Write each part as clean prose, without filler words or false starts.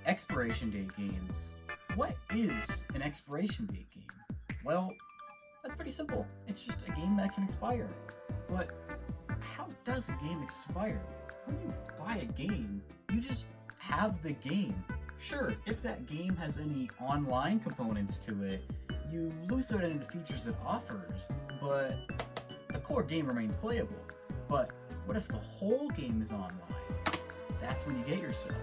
Expiration date games. What is an expiration date game? Well, that's pretty simple. It's just a game that can expire. But how does a game expire? When you buy a game, you just have the game. Sure, if that game has any online components to it, you lose out on the features it offers, but the core game remains playable. But what if the whole game is online? That's when you get yourself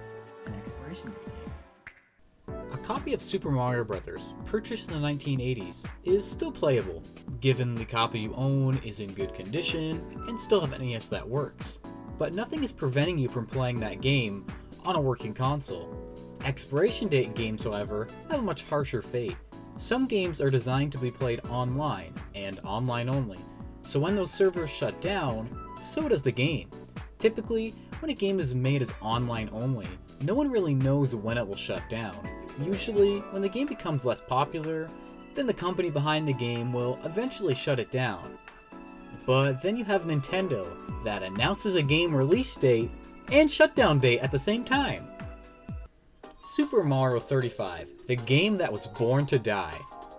an expiration date game. A copy of Super Mario Bros., purchased in the 1980s, is still playable, given the copy you own is in good condition and still have NES that works. But nothing is preventing you from playing that game on a working console. Expiration date games, however, have a much harsher fate. Some games are designed to be played online, and online only, so when those servers shut down, so does the game. Typically, when a game is made as online only, no one really knows when it will shut down. Usually, when the game becomes less popular, then the company behind the game will eventually shut it down. But then you have Nintendo that announces a game release date and shutdown date at the same time. Super Mario 35, the game that was born to die.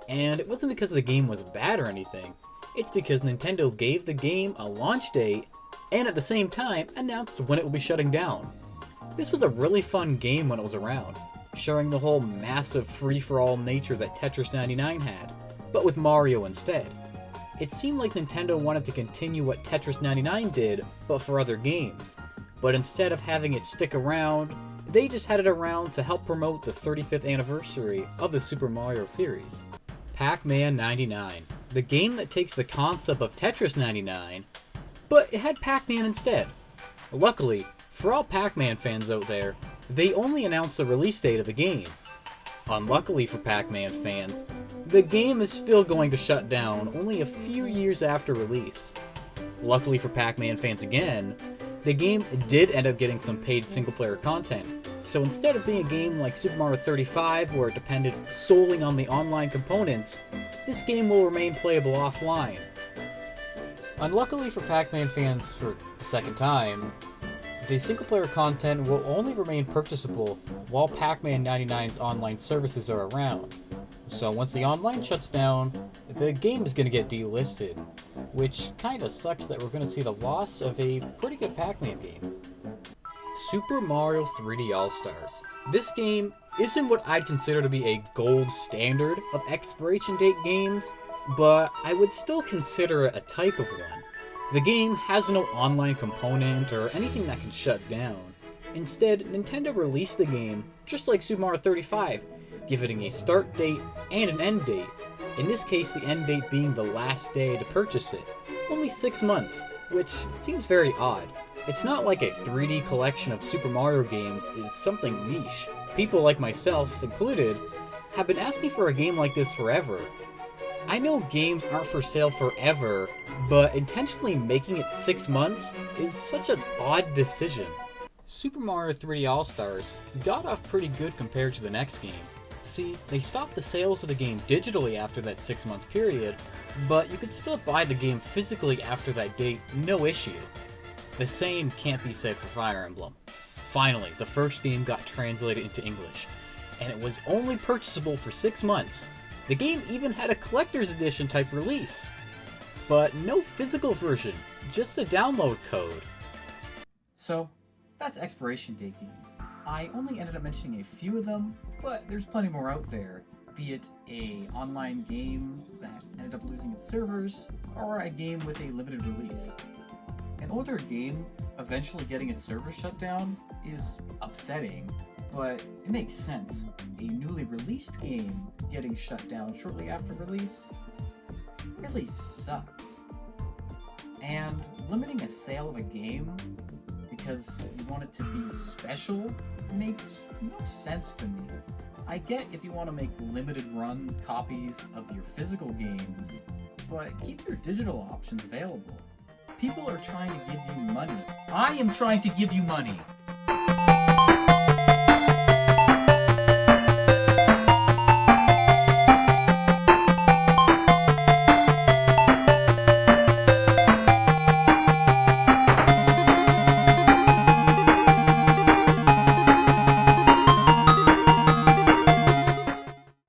And it wasn't because the game was bad or anything, it's because Nintendo gave the game a launch date and at the same time announced when it will be shutting down. This was a really fun game when it was around, sharing the whole massive free-for-all nature that Tetris 99 had, but with Mario instead. It seemed like Nintendo wanted to continue what Tetris 99 did, but for other games. But instead of having it stick around, they just had it around to help promote the 35th anniversary of the Super Mario series. Pac Man 99, the game that takes the concept of Tetris 99, but it had Pac Man instead. Luckily, for all Pac Man fans out there, they only announced the release date of the game. Unluckily for Pac Man fans, the game is still going to shut down only a few years after release. Luckily for Pac Man fans again, the game did end up getting some paid single-player content, so instead of being a game like Super Mario 35 where it depended solely on the online components, this game will remain playable offline. Unluckily for Pac Man fans for the second time, the single-player content will only remain purchasable while Pac Man 99's online services are around. So once the online shuts down, the game is going to get delisted, which kinda sucks that we're going to see the loss of a pretty good Pac Man game. Super Mario 3D All-Stars. This game isn't what I'd consider to be a gold standard of expiration date games, but I would still consider it a type of one. The game has no online component or anything that can shut down. Instead, Nintendo released the game just like Super Mario 35, giving a start date and an end date. In this case, the end date being the last day to purchase it. Only 6 months, which seems very odd. It's not like a 3D collection of Super Mario games is something niche. People like myself included have been asking for a game like this forever. I know games aren't for sale forever, but intentionally making it 6 months is such an odd decision. Super Mario 3D All-Stars got off pretty good compared to the next game. See, they stopped the sales of the game digitally after that 6 months period, but you could still buy the game physically after that date, no issue. The same can't be said for Fire Emblem. Finally, the first game got translated into English, and it was only purchasable for 6 months. The game even had a collector's edition type release, but no physical version, just a download code. So, that's expiration date games. I only ended up mentioning a few of them, but there's plenty more out there, be it an online game that ended up losing its servers, or a game with a limited release. An older game eventually getting its servers shut down is upsetting, but it makes sense. A newly released game getting shut down shortly after release really sucks. And limiting a sale of a game because you want it to be special makes no sense to me. I get if you want to make limited run copies of your physical games, but keep your digital options available. People are trying to give you money. I am trying to give you money!